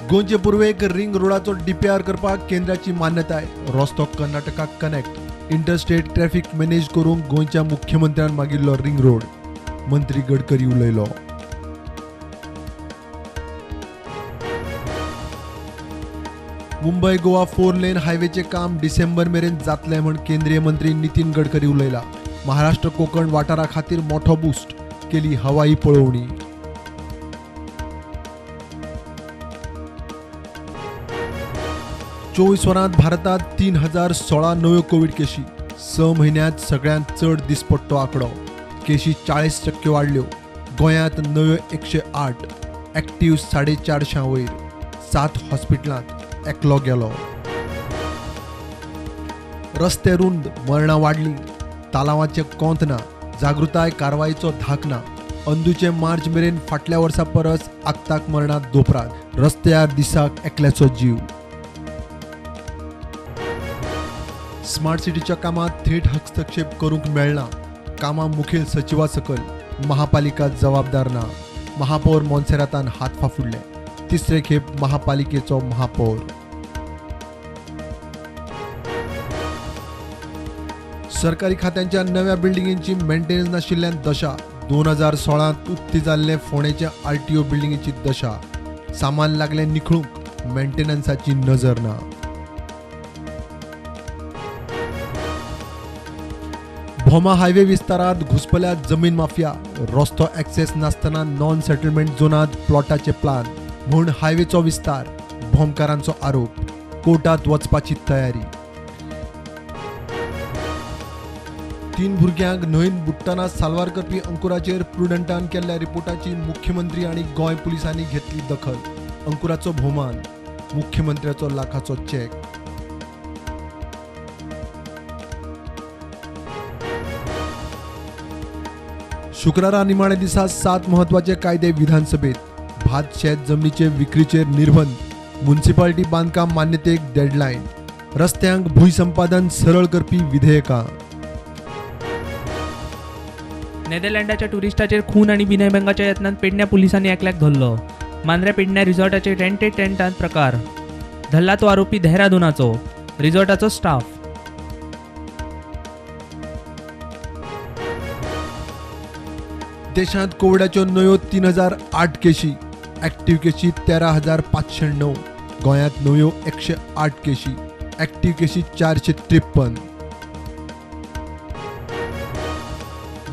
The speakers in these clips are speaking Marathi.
गोंयचे पूर्वेक रिंग रोडाचो डीपीआर करपाक केंद्राची मान्यताय. रस्तो कर्नाटकाक कनेक्ट. इंटरस्टेट ट्रॅफिक मॅनेज करूंक गोंयच्या मुख्यमंत्र्यान मागिल्लो रिंग रोड. मंत्री गडकरी उलयलो. मुंबई गोवा 4 लेन हायवेचे काम डिसेंबर मेरेन जातले म्हण केंद्रीय मंत्री नितीन गडकरी उलयला. महाराष्ट्र कोकण वाठारा खातीर मोठो बूस्ट. केली हवाई पळोवणी. चोवीस वरांत भारतात 3016 नव्यो कोविड केशी. 6 म्हयन्यांत सगळ्यांत चड दिसपट्टो आंकडो. केशी 40% वाडल्यो. गोंयांत नव्यो 108. एक्टिव्ह 450 वयर. 7 हॉस्पिटलांत एकलो गेलो. रस्ते रुंद, मरणां वाडलीं. तालावाचें कोंत ना. जागृताय कारवायेचो धाक ना. अंदूचे मार्च मेरेन फाटल्या वर्सा परस आगताक मरणां दोपरात. रस्त्यार दिसाक एकल्याचो जीव. स्मार्ट सिटीच्या कामात थेट हस्तक्षेप करूंक मेळना. कामां मुखेल सचिवा सकल. महापालिका जबाबदार ना. महापौर मोन्सेरातान हात फाफुडले. तिसरे खेप महापालिकेचो महापौर. सरकारी खात्यांच्या नव्या बिल्डिंगेची मेंटेनन्स नाशिल्ल्यान दशा. 2016 उक्ती जाल्ले फोंडेच्या आरटीओ बिल्डिंगेची दशा. सामान लागले निखळूंक. मेंटेनन्साची नजर ना. भोमा हायवे विस्तारात घुसपल्यात जमीन माफिया. रस्तो एक्सेस नासतना नॉन सेटलमेंट झोनात प्लॉटाचे प्लान म्हूण हायवेचो विस्तार. भोमकारांचो आरोप. कोर्टात वचपाची तयारी. 3 भुरग्यांक न्हंयत बुडटना साल्वार करपी अंकुराचेर प्रुडंटान केल्ल्या रिपोर्टाची मुख्यमंत्री आनी गोंय पुलिसांनी घेतली दखल. अंकुराचो भोवमान. मुख्यमंत्र्याचो लाखाचो चॅक. शुक्रारा निमाणे दिसा 7 महत्वाचे कायदे विधानसभेत. भात शेत जमनीचे विक्रीचेर निर्बंध. म्युनिसिपालिटी बांदकाम मान्यतेक डेडलायन. रस्त्यांक भूंयसंपादन सरळ करपी विधेयकां. नेदरलँडाच्या टुरिस्टाचेर खून आणि विनयभंगाच्या यत्नांत पेडण्या पुलिसांनी एकल्याक धरलो. मांद्रे पेडण्या रिसॉर्टाचे रेंटेड टेंटांत प्रकार. धरला तो आरोपी देहरादूनाचो. रिसॉर्टाचो स्टाफ. देशांत कोविडाच्यो नव्यो 3008 केशी. एक्टिव्ह केशी 13509. गोंयांत नव्यो 108 केशी. एक्टिव्ह केशी 453.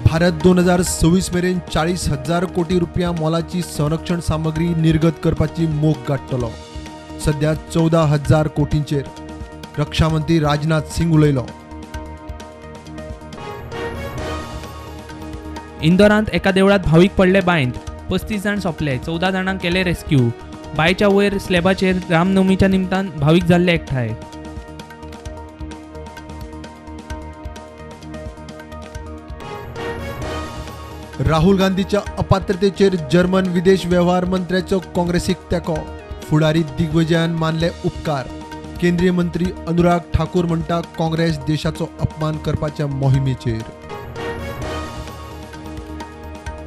भारत 2026 मेरेन 40,000 कोटी रुपया मोलाची संरक्षण सामग्री निर्गत करपाची मोख गाठतलो. सध्या 14,000 कोटींचेर. रक्षा मंत्री राजनाथ सिंग उलयलो. इंदोरांत एका देवळात भाविक पडले बायंत. 35 जाण सोंपले. 14 जाणांक केले रेस्क्यू. बायच्या वयर स्लॅबाचेर रामनवमीच्या निमतान भाविक जाल्ले एकठांय. राहुल गांधीच्या अपात्रतेचेर जर्मन विदेश वेव्हार मंत्र्याचो काँग्रेसीक तेंको. फुडारी दिग्विजयान मानले उपकार. केंद्रीय मंत्री अनुराग ठाकूर म्हणटा काँग्रेस देशाचो अपमान करपाच्या मोहिमेचेर.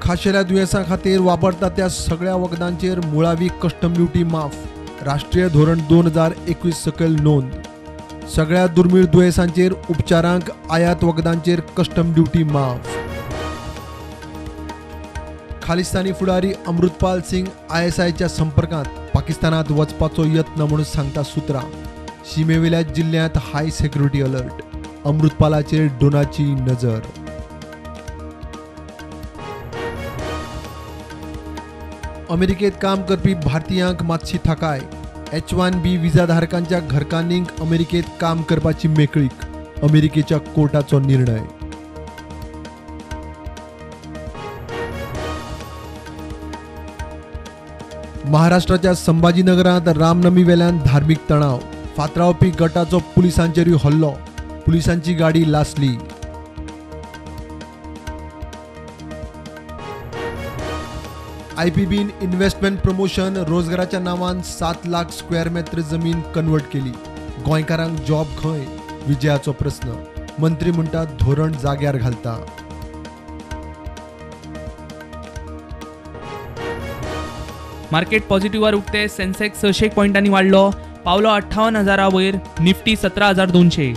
खाशेल्या दुयेंसां खातीर वापरता त्या सगळ्या वखदांचेर मुळावी कस्टम ड्युटी माफ. राष्ट्रीय धोरण 2021 सकयल नोंद. सगळ्या दुर्मीळ दुयेंसांचेर उपचारांक आयात वखदांचेर कस्टम ड्युटी माफ. खालिस्तानी फुडारी अमृतपाल सिंग ISIच्या संपर्कांत. पाकिस्तानात वचपाचो यत्न म्हणून सांगता सुत्रां. शिमेवेल्या जिल्ल्यांत हाय सेक्युरिटी अलर्ट. अमृतपालाचेर ड्रोनाची नजर. अमेरिकेत काम करपी भारतीयांक मातशी थाकाय. H1B विजा धारकांच्या घरकान्नींक अमेरिकेत काम करपाची मेकळीक. अमेरिकेच्या कोर्टाचो निर्णय. महाराष्ट्राच्या संभाजीनगरांत रामनमी वेल्यान धार्मीक तणाव. फातरावपी गटाचो पुलिसांचेरूय हल्लो. पुलिसांची गाडी लासली. IPBन इन्व्हेस्टमेंट प्रमोशन रोजगाराच्या नावान 7 लाख स्क्वेअर मेत्र जमीन कन्वर्ट केली. गोंयकारांक जॉब खंय? विजयाचो प्रश्न. मंत्री म्हणटात धोरण जाग्यार घालता. मार्केट पॉझिटिव्हवर उठते. सेन्सेक्स 600 पॉईंटांनी वाढलो, पावलो 58,000 वयर. निफ्टी 17,200.